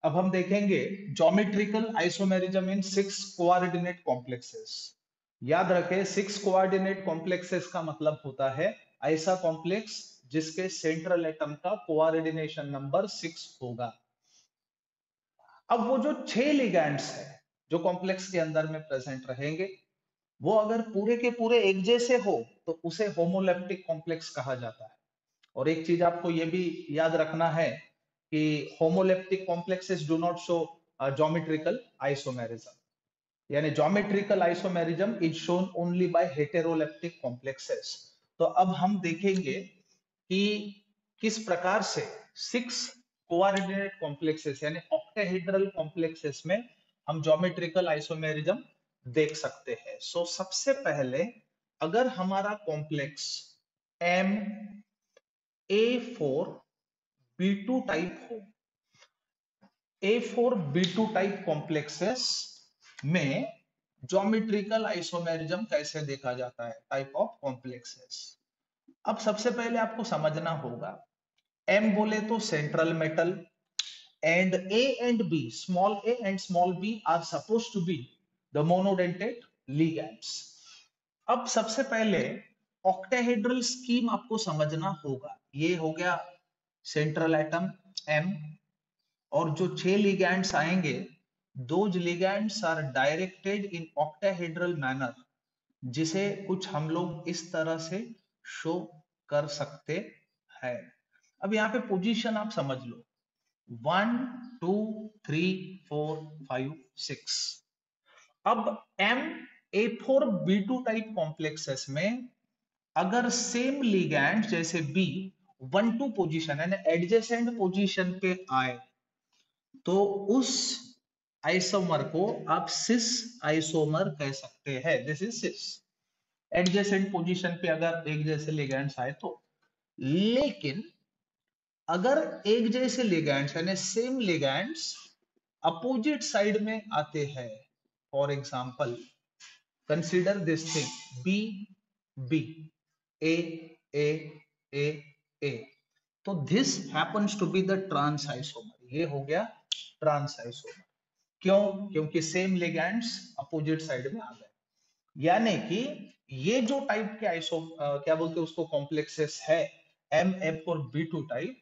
अब हम देखेंगे geometrical isomerism in 6 coordinate complexes. याद रखें 6 कोऑर्डिनेट कॉम्प्लेक्सेस का मतलब होता है ऐसा कॉम्प्लेक्स जिसके सेंट्रल एटम का कोऑर्डिनेशन नंबर 6 होगा। अब वो जो 6 लिगैंड्स है जो कॉम्प्लेक्स के अंदर में प्रेजेंट रहेंगे, वो अगर पूरे के पूरे एक जैसे हो तो उसे होमोलेप्टिक कॉम्प्लेक्स कहा जाता है। और एक चीज आपको ये भी याद रखना है कि homoleptic complexes do not show geometrical isomerism, यानी geometrical isomerism is shown only by heteroleptic complexes. तो अब हम देखेंगे कि किस प्रकार से 6 कोऑर्डिनेट कॉम्प्लेक्सेस यानी ऑक्टाहेड्रल कॉम्प्लेक्सेस में हम ज्योमेट्रिकल आइसोमेरिज्म देख सकते हैं। सो सबसे पहले अगर हमारा complex M A4 B2 type हो, A4 B2 टाइप कॉम्प्लेक्सेस में ज्योमेट्रिकल आइसोमेरिज्म कैसे देखा जाता है, टाइप ऑफ कॉम्प्लेक्सेस। अब सबसे पहले आपको समझना होगा, एम बोले तो central metal, and A and B, small a and small b are supposed to be the monodentate ligands. अब सबसे पहले ऑक्टाहेड्रल स्कीम आपको समझना होगा। ये हो गया सेंट्रल एटम M, और जो 6 लिगैंड्स आएंगे, those ligands are directed in octahedral manner, जिसे कुछ हम लोग इस तरह से शो कर सकते हैं। अब यहाँ पे पोजीशन आप समझ लो, 1 2 3 4 5 6। अब MA4 B2 टाइप कॉम्प्लेक्सेस में अगर सेम लिगैंड जैसे B 1 2 पोजीशन यानी एडजेसेंट पोजीशन पे आए तो उस आइसोमर को आप सिस आइसोमर कह सकते हैं। This is sis, adjacent position पे अगर एक जैसे लिगैंड्स आए तो। लेकिन अगर एक जैसे लिगैंड्स यानी सेम लिगैंड्स अपोजिट साइड में आते हैं, for example consider this thing B B A A A A, तो this happens to be the trans isomer. ये हो गया ट्रांस आइसोमर। क्यों? क्योंकि सेम लिगैंड्स अपोजिट साइड में आ गए। यानी कि ये जो टाइप के क्या बोलते हैं उसको कॉम्प्लेक्सेस है MF4 B2 टाइप,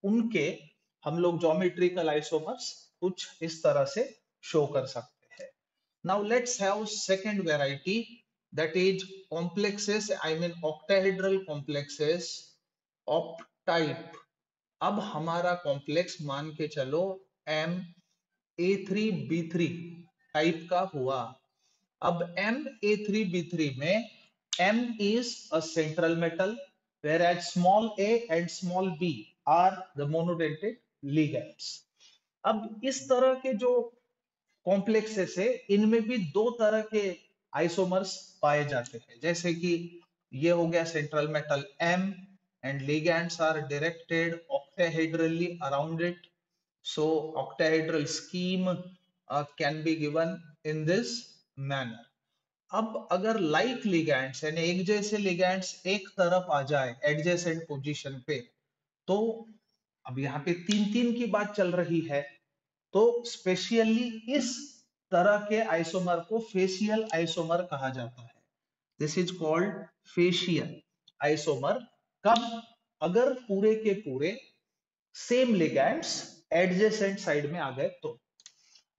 उनके हम लोग ज्योमेट्रिकल आइसोमर्स कुछ इस तरह से शो कर सकते हैं। Now let's have second variety, that is complexes, I mean octahedral complexes of type. अब हमारा कॉम्प्लेक्स मान के चलो MA3B3 टाइप का हुआ। अब MA3B3 में M is a central metal, whereas small a and small b are the monodentate ligands. अब इस तरह के जो कॉम्प्लेक्सेस है, इनमें भी दो तरह के आइसोमर्स पाए जाते हैं। जैसे कि ये हो गया central metal M and ligands are directed octahedrally around it. So octahedral scheme can be given in this manner. अब अगर लाइक लिगैंड्स यानी एक जैसे लिगैंड्स एक तरफ आ जाए एडजेसेंट पोजीशन पे, तो अब यहाँ पे 3 3 की बात चल रही है, तो स्पेशली इस तरह के आइसोमर को फेशियल आइसोमर कहा जाता है। This is called facial isomer. कब? अगर पूरे के पूरे सेम लिगैंड्स एडजेसेंट साइड में आ गए तो।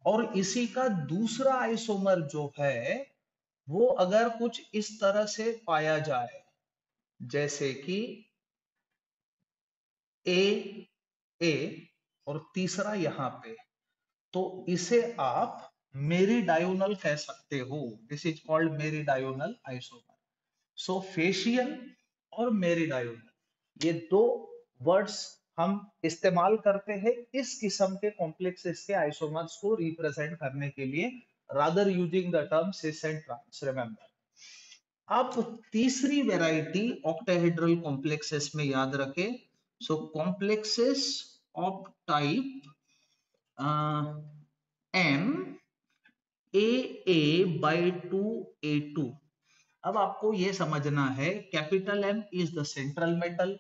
और इसी का दूसरा आइसोमर जो है, वो अगर कुछ इस तरह से पाया जाए, जैसे कि ए ए और तीसरा यहां पे, तो इसे आप मेरीडायोनल कह सकते हो। This is called meridional isomer. So facial और मेरीडायोनल, ये दो वर्ड्स हम इस्तेमाल करते हैं इस किस्म के कॉम्प्लेक्सेस के आइसोमर्स को रिप्रेजेंट करने के लिए, rather using the term cis and trans. Remember, अब तीसरी वैरायटी ऑक्टाहेड्रल कॉम्प्लेक्सेस में याद रखें, so complexes of type M A2A2। अब आपको यह समझना है, capital M is the central metal,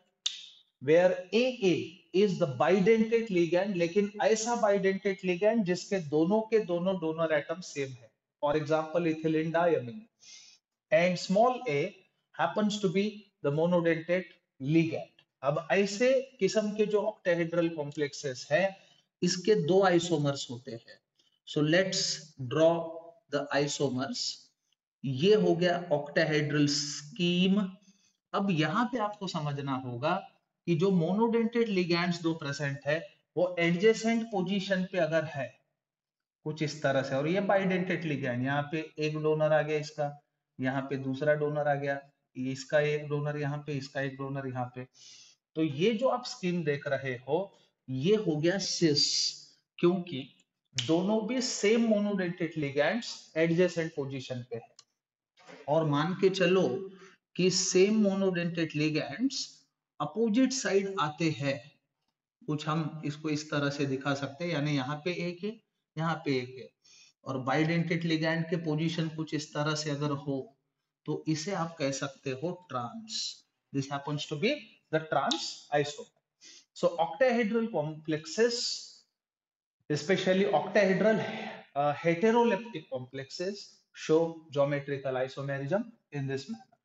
where AA is the bidentate ligand, लेकिन ऐसा बाइडेंटेट लिगैंड जिसके दोनों के दोनों डोनर एटम सेम है, for example ethylene diamine, and small a happens to be the monodentate ligand। अब ऐसे किस्म के जो ऑक्टाहेड्रल कॉम्प्लेक्सेस है, इसके दो आइसोमर्स होते हैं। So let's draw the isomers. ये हो गया ऑक्टाहेड्रल स्कीम। अब यहाँ पे आपको समझना होगा कि जो मोनोडेंटेट लिगैंड्स दो प्रेजेंट है, वो एडजेसेंट पोजीशन पे अगर है कुछ इस तरह से, और ये बाइडेंटेट लिगैंड, यहाँ पे एक डोनर आ गया इसका, यहाँ पे दूसरा डोनर आ गया, इसका एक डोनर यहाँ पे, इसका एक डोनर यहाँ पे, तो ये जो आप स्कीम देख रहे हो, ये हो गया सिस, क्योंकि दोनों भी same monodentate ligands adjacent position पे है। और मान के चलो कि same monodentate ligands opposite side आते हैं, कुछ हम इसको इस तरह से दिखा सकते हैं, यानी यहाँ पे एक है, यहाँ पे एक है, और बाइडेंटेट लिगैंड के पोजीशन कुछ इस तरह से अगर हो, तो इसे आप कह सकते हो trans. This happens to be the trans isomer. So octahedral complexes, especially octahedral heteroleptic complexes, show geometrical isomerism in this manner.